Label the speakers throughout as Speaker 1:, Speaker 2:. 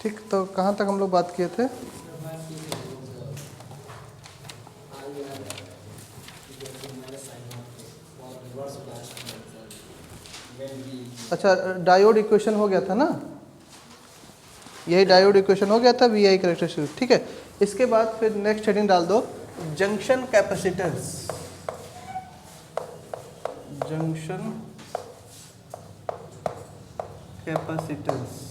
Speaker 1: ठीक, तो कहाँ तक हम लोग बात किए थे? अच्छा, डायोड इक्वेशन हो गया था ना, यही डायोड इक्वेशन हो गया था, वी आई कैरेक्टरिस्टिक। ठीक है, इसके बाद फिर नेक्स्ट हेडिंग डाल दो, junction capacitance. Junction capacitance,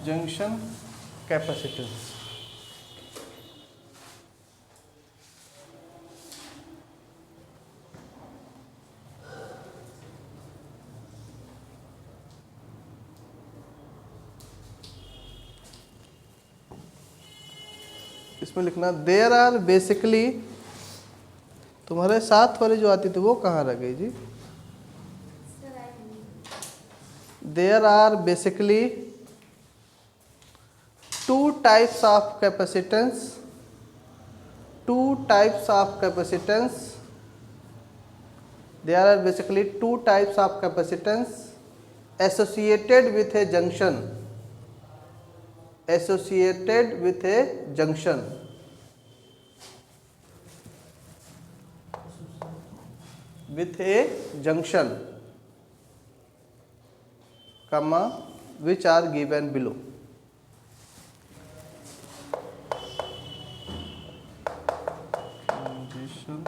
Speaker 1: junction capacitance. इसमें लिखना देयर आर बेसिकली, तुम्हारे साथ वाली जो आती थी वो कहाँ रह गई जी? There are basically two types of capacitance, two types of capacitance, there are basically two types of capacitance associated with a junction, associated with a junction, with a junction, comma, which are given below. Transition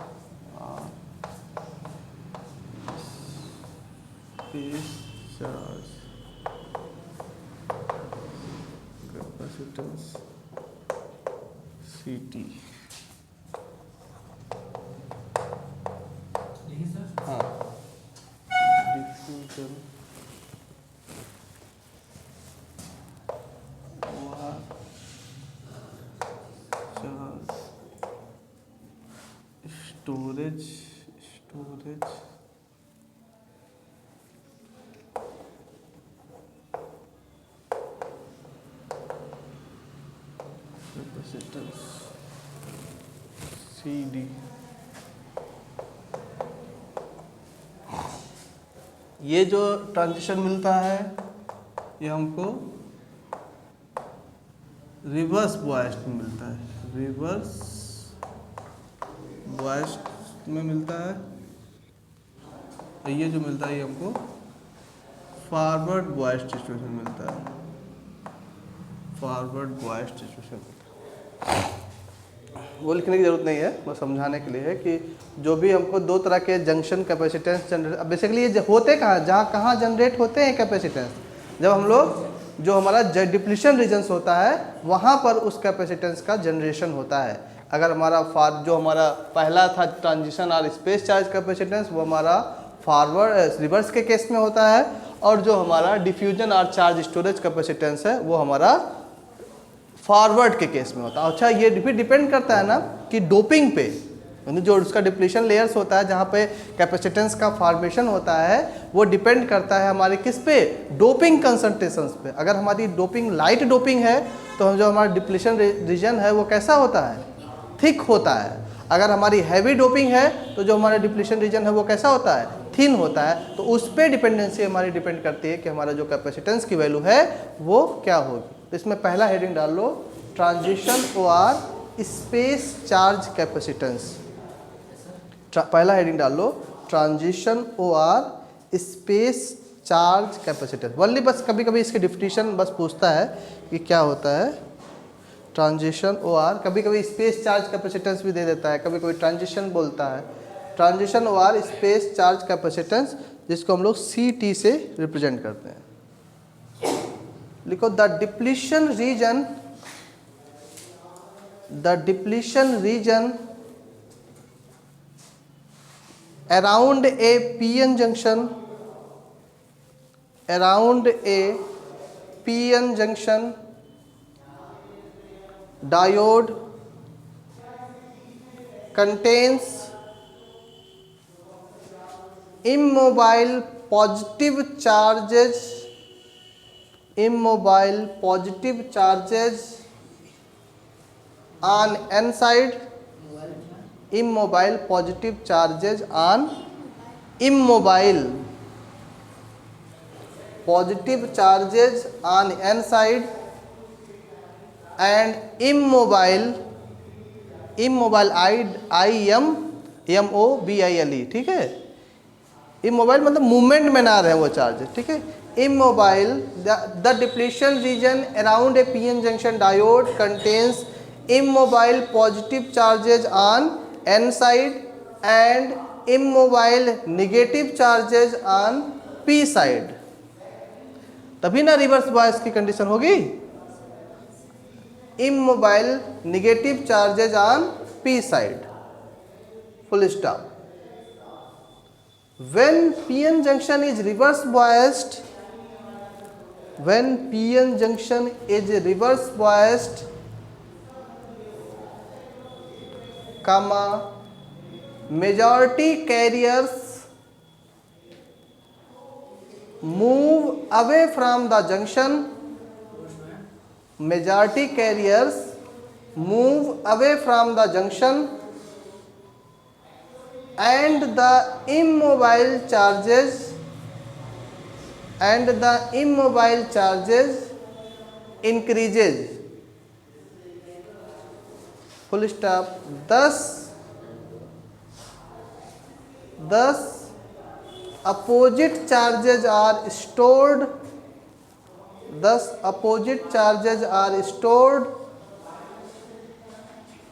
Speaker 1: space charge capacitance CT। हाँ, diffusion charge storage capacitance CD। ये जो transition मिलता है ये हमको reverse biased में मिलता है, रिवर्स बॉयस्ड में मिलता है। ये जो मिलता है ये हमको फॉरवर्ड बॉयस्ड सिचुएशन मिलता है, फॉरवर्ड बॉयस्ड सिचुएशन मिलता है। वो लिखने की ज़रूरत नहीं है, बस समझाने के लिए है कि जो भी हमको दो तरह के जंक्शन कैपेसिटेंस जनरेट, बेसिकली ये होते कहाँ जनरेट होते हैं कैपेसिटेंस, जब हम लोग जो हमारा डिप्लीशन रीजन्स होता है वहाँ पर उस कैपेसिटेंस का जनरेशन होता है। अगर हमारा जो हमारा पहला था ट्रांजिशन और स्पेस चार्ज कैपेसिटेंस, वो हमारा फॉरवर्ड रिवर्स के केस में होता है, और जो हमारा डिफ्यूजन और चार्ज स्टोरेज कैपेसिटेंस है वो हमारा फॉरवर्ड के केस में होता है। अच्छा, ये भी डिपेंड करता है ना कि डोपिंग पे, यानी जो उसका डिप्लीशन लेयर्स होता है जहाँ पे कैपेसिटेंस का फॉर्मेशन होता है वो डिपेंड करता है हमारे किस पे, डोपिंग कंसंट्रेशंस पे। अगर हमारी डोपिंग लाइट डोपिंग है तो जो हमारा डिप्लीशन रीजन है वो कैसा होता है, थिक होता है। अगर हमारी हैवी डोपिंग है तो जो हमारा डिप्लीशन रीजन है वो कैसा होता है, थिन होता है। तो उस पर डिपेंडेंसी हमारी डिपेंड करती है कि हमारा जो कैपेसिटेंस की वैल्यू है वो क्या होगी। तो इसमें पहला हेडिंग डाल लो, ट्रांजिशन और स्पेस चार्ज कैपेसिटेंस। पहला हेडिंग डाल लो, ट्रांजिशन और स्पेस चार्ज कैपेसिटेंस। वनली बस कभी कभी इसकी डिफिनीशन बस पूछता है कि क्या होता है ट्रांजिशन और, कभी कभी स्पेस चार्ज कैपेसिटेंस भी दे देता है, कभी कभी ट्रांजिशन बोलता है। ट्रांजिशन और स्पेस चार्ज कैपेसिटेंस, जिसको हम लोग CT से रिप्रेजेंट करते हैं। लिखो, the depletion region around a PN junction, diode contains immobile positive charges on N side, immobile positive charges on immobile positive charges on n side and immobile immobile, ठीक है। Immobile मतलब movement में ना रहे वो चार्ज, ठीक है। Immobile the depletion region around a PN junction diode contains immobile positive charges on n side and immobile negative charges on p side, तभी ना रिवर्स बायस की कंडीशन होगी। immobile negative charges on p side, full stop. When pn junction is reverse biased, when pn junction is reverse biased, comma, majority carriers move away from the junction, majority carriers move away from the junction and the immobile charges increases, full stop. Thus opposite charges are stored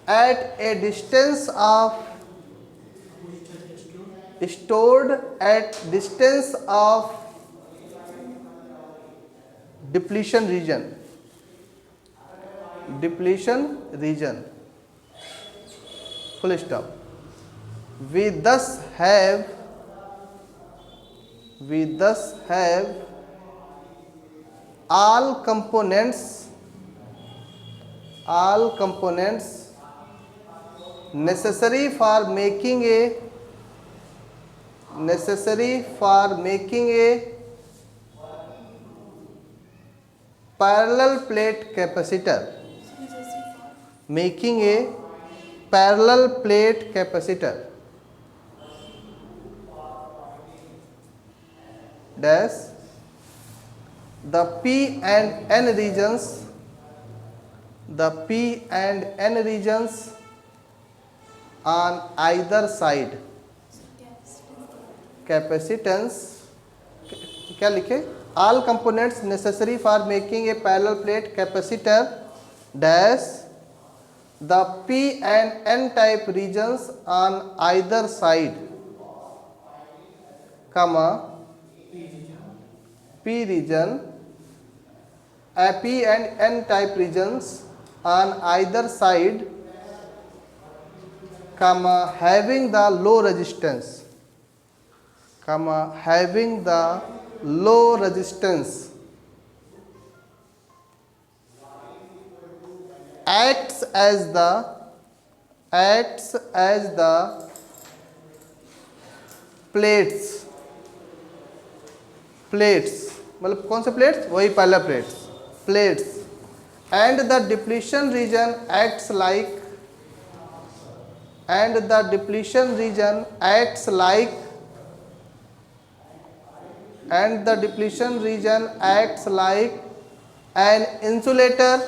Speaker 1: at a distance of depletion region, full stop. We thus have all components necessary for making a parallel plate capacitor, dash the P and N regions on either side, capacitance क्या लिखे, all components necessary for making a parallel plate capacitor dash the P and N type regions on either side, comma, P and N type regions on either side, comma, having the low resistance, acts as the plates मतलब कौन से plates, वही पहला plates and the depletion region acts like an insulator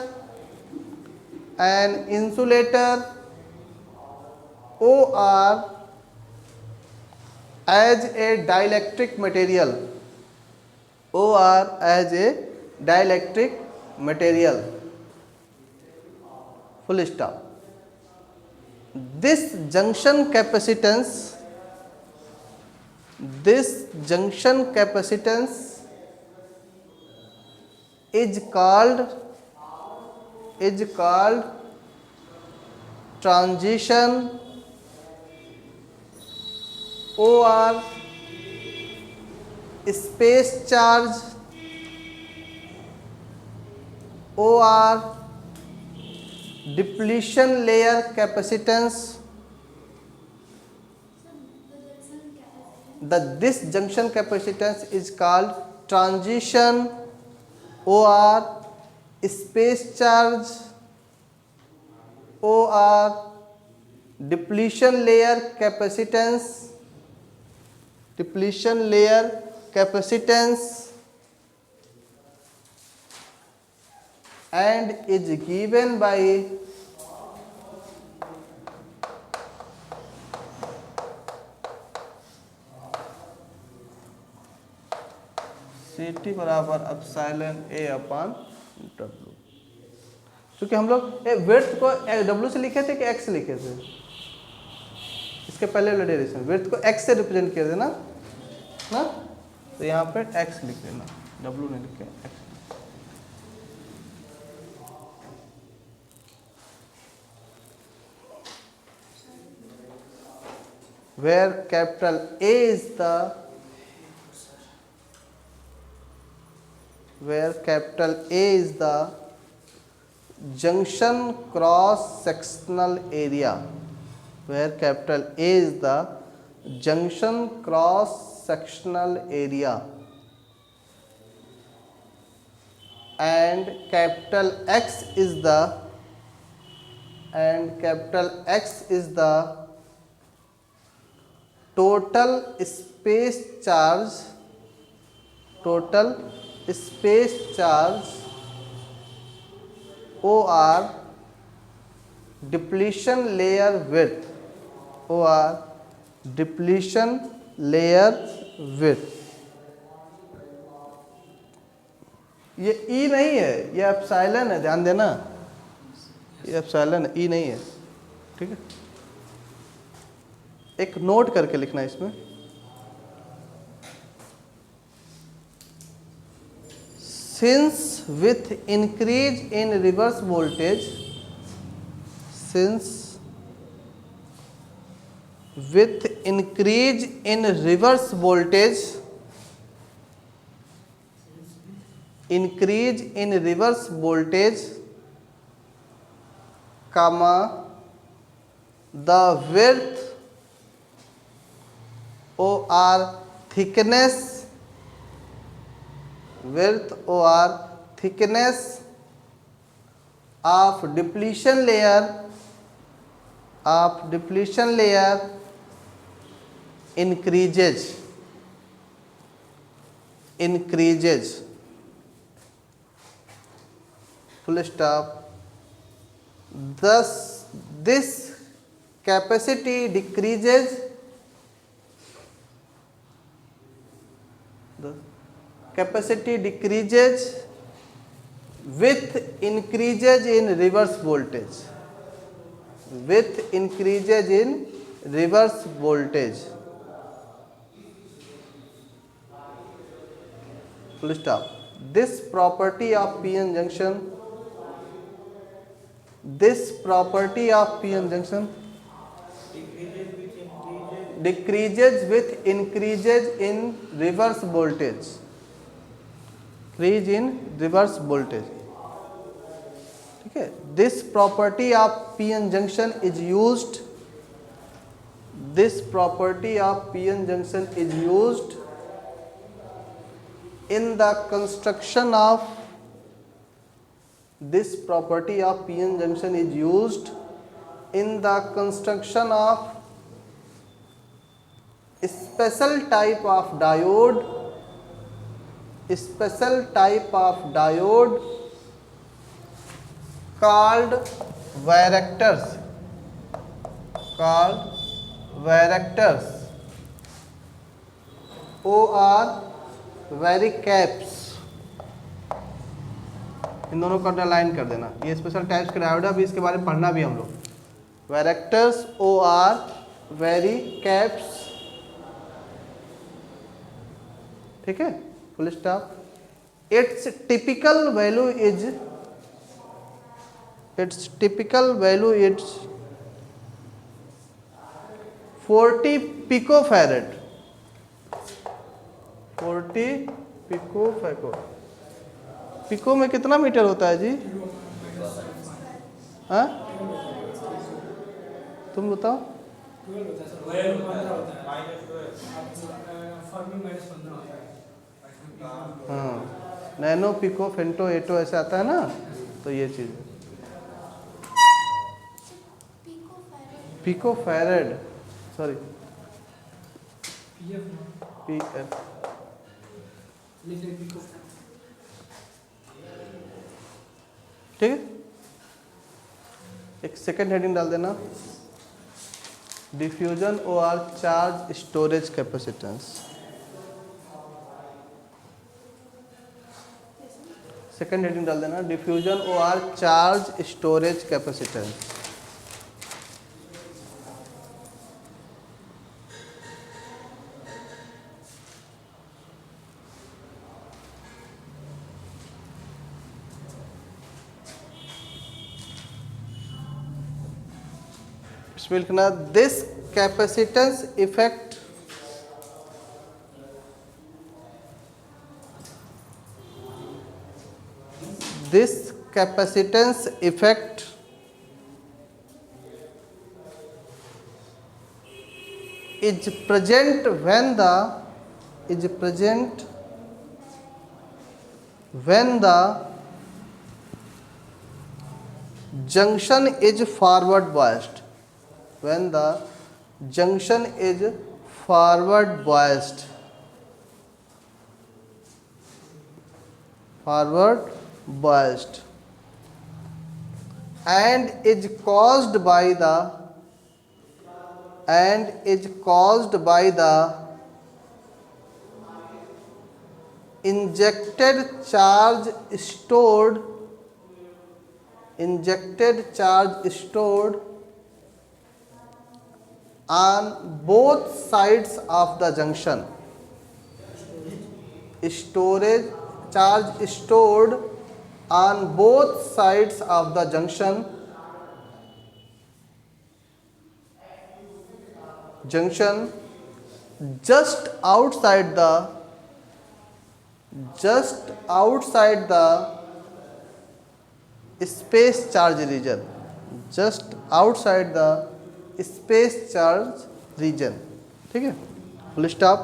Speaker 1: or as a dielectric material, full stop. This junction capacitance is called transition or space charge or depletion layer capacitance. This junction capacitance is called transition or space charge or depletion layer capacitance and is given by CT बराबर epsilon A upon W। क्योंकि हम लोग width को W से लिखे थे कि X से लिखे थे, इसके पहले वाले डेरिवेशन विड्थ को X से रिप्रेजेंट किए थे ना, तो यहाँ पे X लिख देना, W नहीं लिखे X। where capital A is the junction cross sectional area, where capital A is the junction cross sectional area and capital X is the total space charge or depletion layer width ये ई नहीं है, ये epsilon है, ध्यान देना, ये epsilon है, ई नहीं है, ठीक है। एक नोट करके लिखना इसमें, since with increase in reverse voltage comma the width or thickness of depletion layer increases full stop. Thus this capacity decreases with increases in reverse voltage, full stop. This property of p-n junction decreases with increases in reverse voltage, ठीक है। This property of p-n junction is used in the construction of special type of diode called varactors or varicaps। इन दोनों को line कर देना, ये special types के diode है, अभी इसके बारे में पढ़ना भी हम लोग। वैरेक्टर्स और वेरिकैप्स, ठीक है, full stop. It's typical value is 40 picofarad. 40 picofarad. Pico में कितना मीटर होता है जी? हाँ, तुम बताओ। हाँ, नैनो, पिको, फेंटो, एटो ऐसे आता है ना, तो ये चीज़ पिको फैरेड, सॉरी पीएफ। ठीक है, एक सेकेंड हेडिंग डाल देना, डिफ्यूजन और charge storage capacitance. Second heading डाल देना, डिफ्यूजन और चार्ज स्टोरेज कैपेसिटेंस। इसमें लिखना this capacitance effect this capacitance effect is present when the junction is forward biased, when the junction is forward biased and is caused by the injected charge stored on both sides of the junction. Charge stored on both sides of the junction just outside the space charge region, ठीक है, full stop.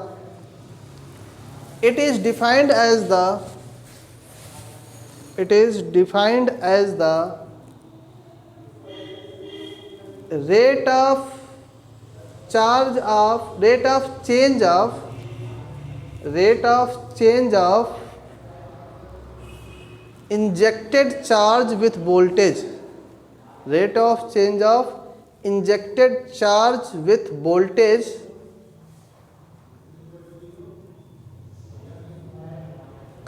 Speaker 1: It is defined as the rate of change of injected charge with voltage,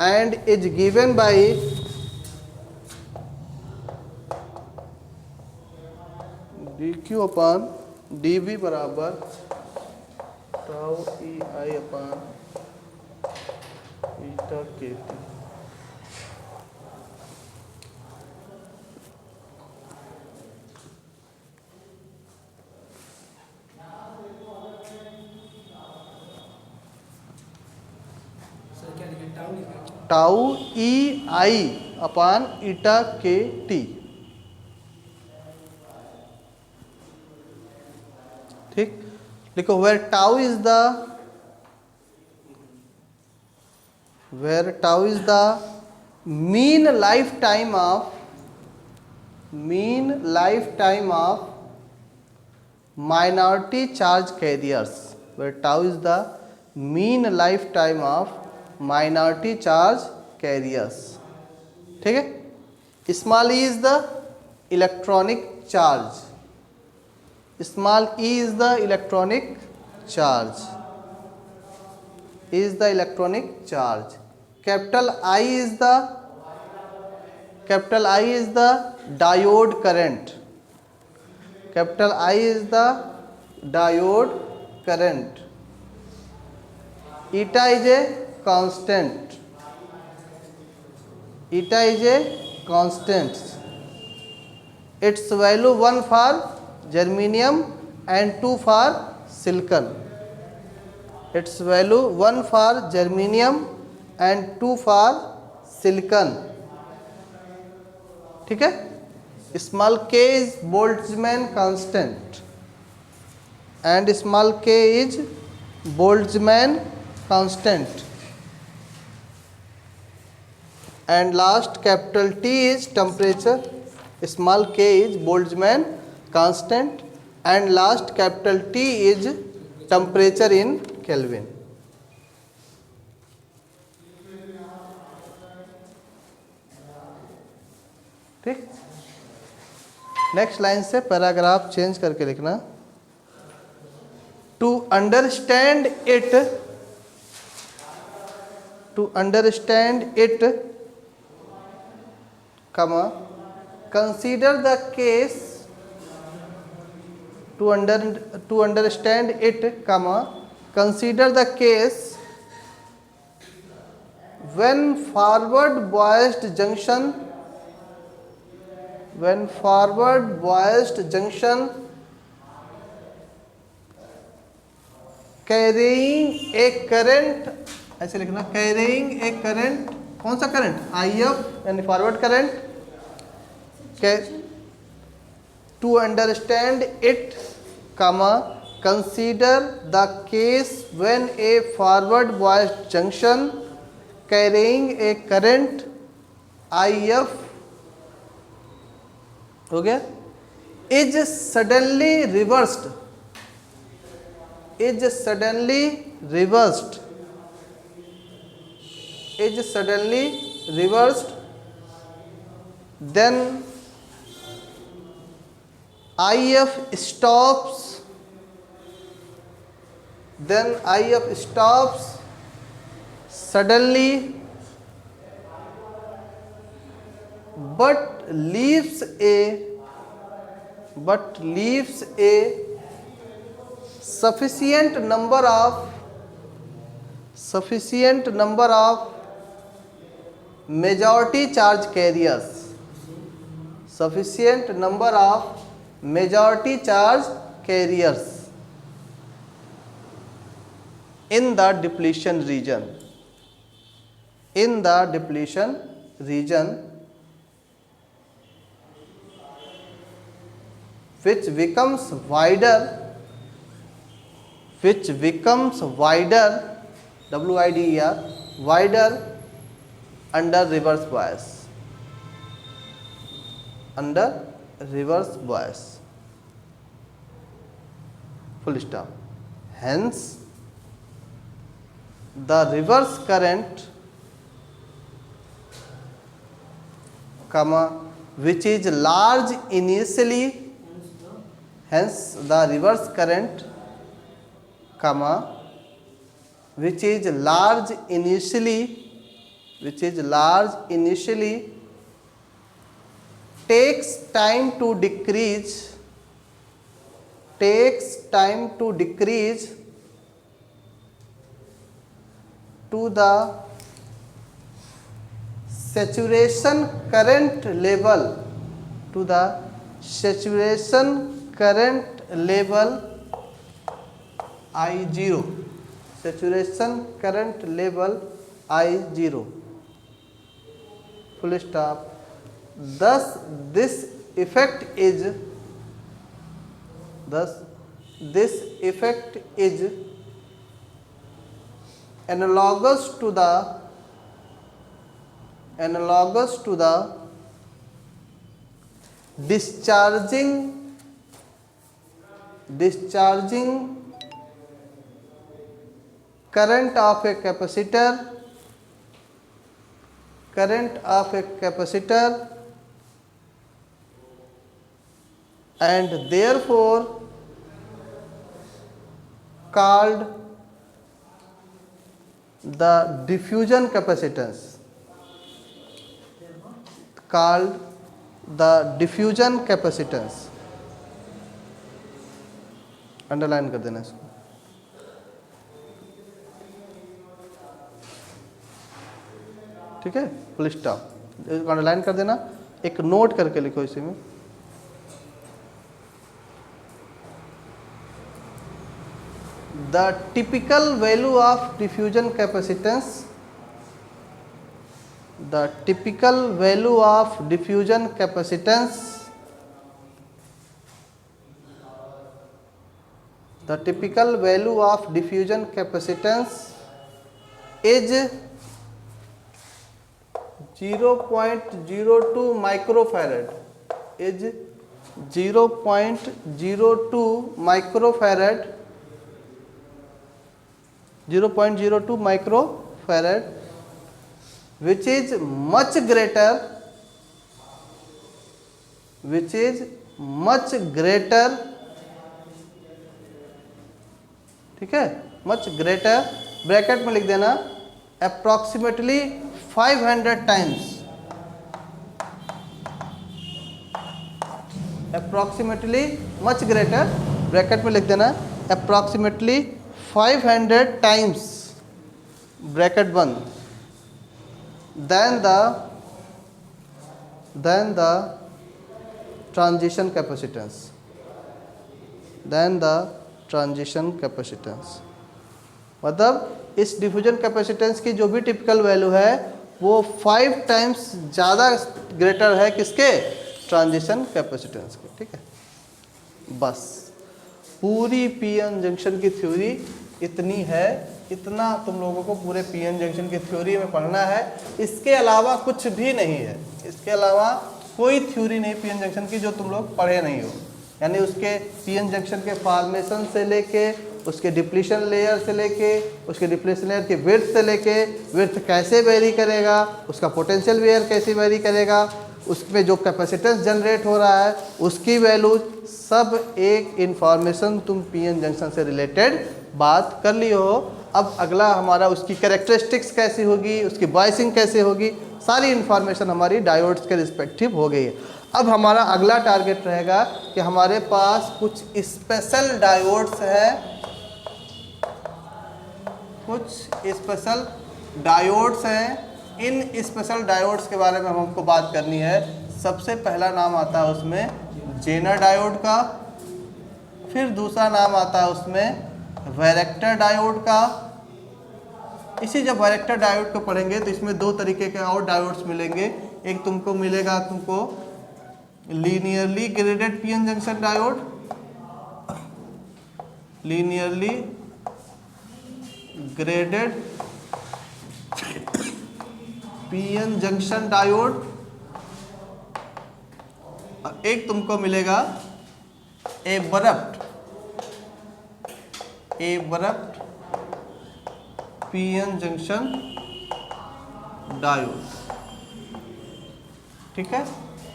Speaker 1: and is given by dq upon dv बराबर tau ei upon eta kt। Tau E I upon eta K T, ठीक, लिखो where tau is the mean lifetime of minority charge carriers, where tau is the mean lifetime of minority charge carriers, ठीक है। Small E is the electronic charge, capital I is the diode current, eta is a constant, its value 1 for germanium and 2 for silicon, ठीक है। Small k is Boltzmann constant and small k is Boltzmann constant, and last capital T is temperature, small k is Boltzmann constant and last capital T is temperature in Kelvin, ठीक। Next line से paragraph change करके लिखना। To understand it, to understand it, comma, consider the case, to understand it, comma, consider the case when forward biased junction, when forward biased junction carrying a current, ऐसे लिखना, carrying a current, कौन सा current, IF यानी forward current, to understand it, comma, consider the case when a forward biased junction carrying a current IF, हो गया, is suddenly reversed, is suddenly reversed, is suddenly reversed, then IF stops, then IF stops suddenly, but leaves a sufficient number of majority charge carriers, sufficient number of majority charge carriers in the depletion region, in the depletion region, which becomes wider, WIDER, wider under reverse bias, under reverse bias, full stop. Hence the reverse current, comma, which is large initially, hence the reverse current, comma, which is large initially, takes time to decrease, to the saturation current level, to the saturation current level I0, saturation current level I0, full stop. Thus this effect is analogous to the discharging current of a capacitor, and therefore called the diffusion capacitance, underline कर देना इसको। ठीक है, full stop, underline कर देना, एक note करके लिखो इसी में। The typical value of diffusion capacitance, the typical value of diffusion capacitance, the typical value of diffusion capacitance is 0.02 microfarad, is 0.02 microfarad, 0.02 microfarad, which is much greater which is much greater, ठीक है, much greater, bracket में लिख देना approximately 500 times, approximately much greater, bracket में लिख देना approximately 500 times, bracket बंद, then the transition capacitance, then the transition capacitance, मतलब इस डिफ्यूजन कैपेसिटेंस की जो भी टिपिकल वैल्यू है वो 5 टाइम्स ज़्यादा ग्रेटर है किसके, ट्रांजिशन कैपेसिटेंस के, ठीक है। बस पूरी पीएन जंक्शन की थ्योरी इतनी है, इतना तुम लोगों को पूरे पीएन जंक्शन की थ्योरी में पढ़ना है, इसके अलावा कुछ भी नहीं है, इसके अलावा कोई थ्योरी नहीं पीएन जंक्शन की जो तुम लोग पढ़े नहीं हो। यानी उसके पीएन जंक्शन के फॉर्मेशन से लेके, उसके डिप्लीशन लेयर से लेके, उसके डिप्लीशन लेयर के विड्थ से लेके, विड्थ कैसे वेरी करेगा, उसका पोटेंशियल वेयर कैसे वेरी करेगा, उसमें जो कैपेसिटेंस जनरेट हो रहा है उसकी वैल्यू, सब एक इन्फॉर्मेशन तुम पीएन जंक्शन से रिलेटेड बात कर ली हो। अब अगला हमारा उसकी कैरेक्टरिस्टिक्स कैसी होगी, उसकी बाइसिंग कैसे होगी, सारी इन्फॉर्मेशन हमारी डायोड्स के रिस्पेक्टिव हो गई है। अब हमारा अगला टारगेट रहेगा कि हमारे पास कुछ स्पेशल डायोड्स है, कुछ स्पेशल डायोड्स हैं, इन स्पेशल डायोड्स के बारे में हमको बात करनी है। सबसे पहला नाम आता है उसमें जेनर डायोड का, फिर दूसरा नाम आता है उसमें वैरेक्टर डायोड का। इसी जब वैरेक्टर डायोड को पढ़ेंगे तो इसमें दो तरीके के और डायोड्स मिलेंगे, एक तुमको मिलेगा तुमको linearly graded PN junction diode, linearly graded PN junction diode, एक तुमको मिलेगा एब्रप्ट पीएन जंक्शन डायोड, ठीक है।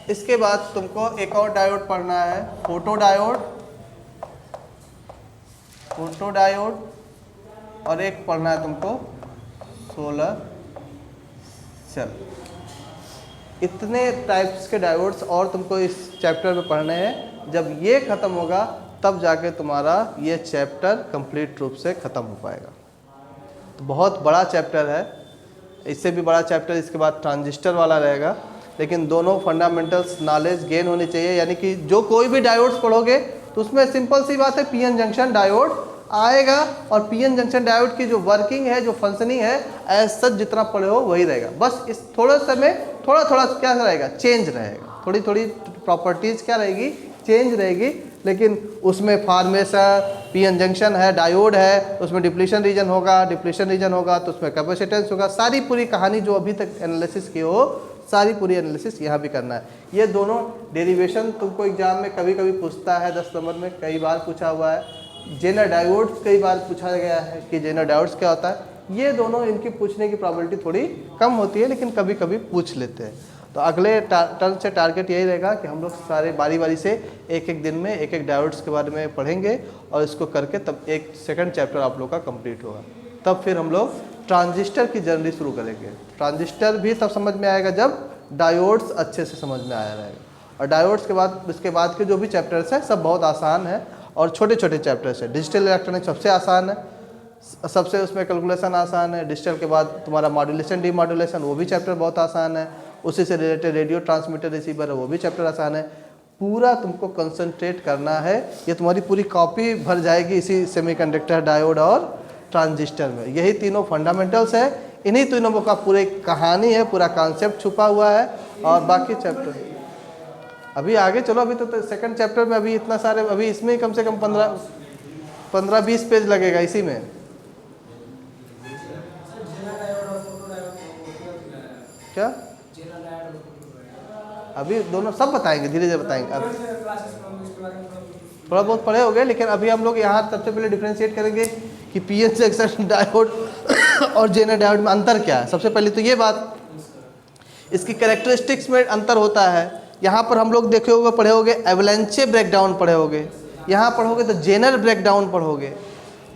Speaker 1: इसके बाद तुमको एक और डायोड पढ़ना है, फोटो डायोड, और एक पढ़ना है तुमको सोलर सेल। इतने टाइप्स के डायोड्स और तुमको इस चैप्टर में पढ़ने हैं। जब ये ख़त्म होगा तब जाके तुम्हारा ये चैप्टर कंप्लीट रूप से ख़त्म हो पाएगा। तो बहुत बड़ा चैप्टर है, इससे भी बड़ा चैप्टर इसके बाद ट्रांजिस्टर वाला रहेगा, लेकिन दोनों फंडामेंटल्स नॉलेज गेन होनी चाहिए। यानी कि जो कोई भी डायोड्स पढ़ोगे तो उसमें सिंपल सी बात है, पीएन जंक्शन डायोड आएगा, और पीएन जंक्शन डायोड की जो वर्किंग है, जो फंक्शनिंग है, एज सच जितना पढ़े हो वही रहेगा। बस इस थोड़े समय थोड़ा क्या रहेगा, चेंज रहेगा, थोड़ी प्रॉपर्टीज़ क्या रहेगी, चेंज रहेगी। लेकिन उसमें फार्मेशन, पीएन जंक्शन है, डायोड है, उसमें डिप्लीशन रीजन होगा तो उसमें कैपेसिटेंस होगा। सारी पूरी कहानी जो अभी तक एनालिसिस की हो, सारी पूरी एनालिसिस यहाँ भी करना है। ये दोनों डेरिवेशन तुमको एग्जाम में कभी कभी पूछता है, 10 नंबर में कई बार पूछा हुआ है। जेनर डायोड्स कई बार पूछा गया है कि जेनर डायोड्स क्या होता है। ये दोनों इनकी पूछने की प्रोबेबिलिटी थोड़ी कम होती है, लेकिन कभी कभी पूछ लेते हैं। तो अगले टर्न से टारगेट यही रहेगा कि हम लोग सारे बारी से एक दिन में एक डायोड्स के बारे में पढ़ेंगे, और इसको करके तब एक सेकंड चैप्टर आप लोग का कंप्लीट होगा। तब फिर हम लोग ट्रांजिस्टर की जर्नी शुरू करेंगे। ट्रांजिस्टर भी तब समझ में आएगा जब डायोड्स अच्छे से समझ में आया रहेगा। और डायोड्स के बाद इसके बाद के जो भी चैप्टर्स हैं सब बहुत आसान है और छोटे चैप्टर्स है। डिजिटल इलेक्ट्रॉनिक्स सबसे आसान है, सबसे उसमें कैलकुलेशन आसान है। डिजिटल के बाद तुम्हारा मॉड्यूलेशन डीमॉड्यूलेशन, वो भी चैप्टर बहुत आसान है। उसी से रिलेटेड रेडियो ट्रांसमीटर रिसीवर है, वो भी चैप्टर आसान है। पूरा तुमको कंसंट्रेट करना है। ये तुम्हारी पूरी कॉपी भर जाएगी इसी सेमीकंडक्टर, डायोड और ट्रांजिस्टर में। यही तीनों फंडामेंटल्स है, इन्हीं तीनों का पूरी कहानी है, पूरा कॉन्सेप्ट छुपा हुआ है। और बाकी चैप्टर अभी आगे चलो, अभी तो सेकंड चैप्टर में अभी इतना सारे, अभी इसमें ही कम से कम 15-20 पेज लगेगा इसी में। क्या अभी दोनों सब बताएंगे, धीरे धीरे बताएंगे। अब थोड़ा बहुत पढ़े हो गए, लेकिन अभी हम लोग यहाँ सबसे पहले डिफ्रेंशिएट करेंगे कि पीएन जंक्शन डायोड और जेनर डायोड में अंतर क्या है। सबसे पहले तो ये बात, इसकी कैरेक्टरिस्टिक्स में अंतर होता है, यहाँ पर हम लोग देखे होंगे, पढ़े होंगे एवलेंचे ब्रेकडाउन पढ़े होंगे, यहाँ पढ़ोगे तो जेनर ब्रेकडाउन पढ़ोगे।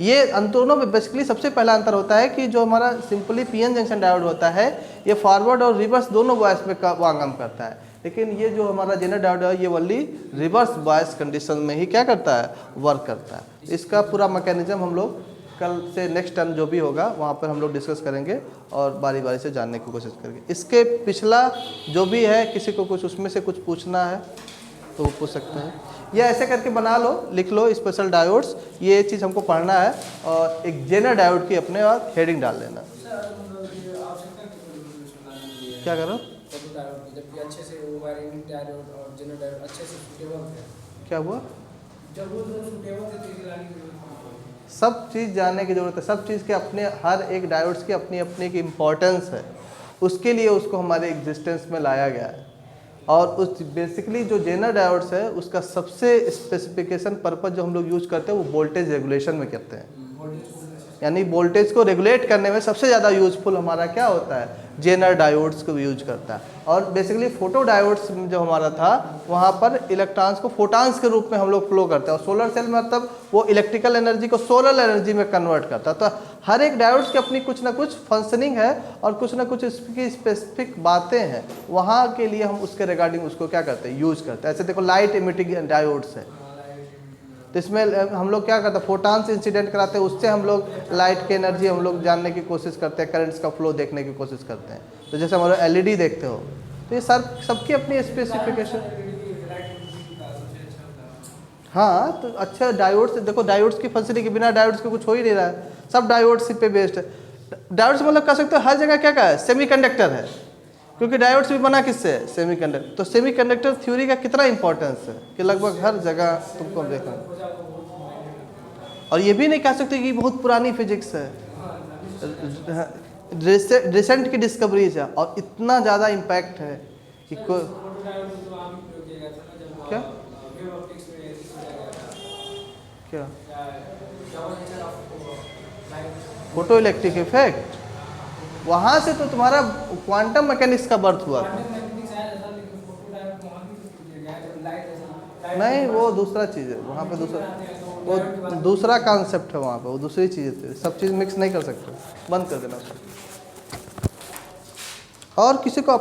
Speaker 1: ये अंतरों में बेसिकली सबसे पहला अंतर होता है कि जो हमारा सिंपली पीएन जंक्शन डायोड होता है ये फॉरवर्ड और रिवर्स दोनों बॉयस में काम करता है, लेकिन ये जो हमारा जेनर डायोड है ये वनली रिवर्स बॉयस कंडीशन में ही क्या करता है, वर्क करता है। इसका पूरा मैकेनिज्म हम लोग कल से नेक्स्ट टर्म जो भी होगा वहाँ पर हम लोग डिस्कस करेंगे और बारी बारी से जानने की कोशिश करेंगे। इसके पिछला जो भी है किसी को कुछ उसमें से कुछ पूछना है तो वो पूछ सकते हैं, या ऐसे करके बना लो, लिख लो स्पेशल डायोड्स, ये चीज़ हमको पढ़ना है और एक जेनर डायोड की अपने और हेडिंग डाल लेना। क्या करो, क्या हुआ, सब चीज़ जानने की ज़रूरत है, सब चीज़ के अपने हर एक डायोड्स की अपनी अपनी एक इम्पोर्टेंस है, उसके लिए उसको हमारे एग्जिस्टेंस में लाया गया है। और उस बेसिकली जो जेनर डायोड्स है उसका सबसे स्पेसिफिकेशन पर्पस जो हम लोग यूज करते हैं वो वोल्टेज रेगुलेशन में करते हैं, यानी वोल्टेज को रेगुलेट करने में सबसे ज़्यादा यूजफुल हमारा क्या होता है, जेनर डायोड्स को यूज करता है। और बेसिकली फोटो डायोड्स जो हमारा था वहाँ पर इलेक्ट्रॉन्स को फोटॉन्स के रूप में हम लोग फ्लो करते हैं, और सोलर सेल में मतलब वो इलेक्ट्रिकल एनर्जी को सोलर एनर्जी में कन्वर्ट करता है। तो हर एक डायोड्स की अपनी कुछ ना कुछ फंक्शनिंग है और कुछ ना कुछ इसकी स्पेसिफिक बातें हैं, वहाँ के लिए हम उसके रिगार्डिंग उसको क्या करते हैं, यूज करते हैं। ऐसे देखो लाइट इमिटिंग डायोड्स है, तो इसमें हम लोग क्या करते हैं, फोटॉन्स इंसिडेंट कराते हैं, उससे हम लोग लाइट की एनर्जी हम लोग जानने की कोशिश करते हैं, करंट्स का फ्लो देखने की कोशिश करते हैं। तो जैसे हमारा एलईडी देखते हो, तो ये सबकी अपनी स्पेसिफिकेशन। हाँ तो अच्छा डायोड्स देखो, डायोड्स की फंक्शनिंग के बिना डायोड्स के कुछ हो ही नहीं रहा है, सब डायोड्स पे बेस्ड है। डायोड्स मतलब कह सकते हो हर जगह क्या है, सेमीकंडक्टर है, क्योंकि डायोड्स भी बना किससे है, सेमीकंडक्टर। तो सेमीकंडक्टर थ्योरी का कितना इंपॉर्टेंस है कि लगभग हर जगह तुमको देखना। और ये भी नहीं कह सकते कि बहुत पुरानी फिजिक्स है, रिसेंट की डिस्कवरीज है और इतना ज़्यादा इम्पैक्ट है कि क्या क्या फोटो इलेक्ट्रिक इफेक्ट, वहाँ से तो तुम्हारा क्वांटम मैकेनिक्स का बर्थ हुआ था। नहीं वो दूसरा चीज़ है, वहाँ पे वो दूसरा कॉन्सेप्ट है, वहाँ पे वो दूसरी चीज़ है, सब चीज़ मिक्स नहीं कर सकते, बंद कर देना उसको। और किसी को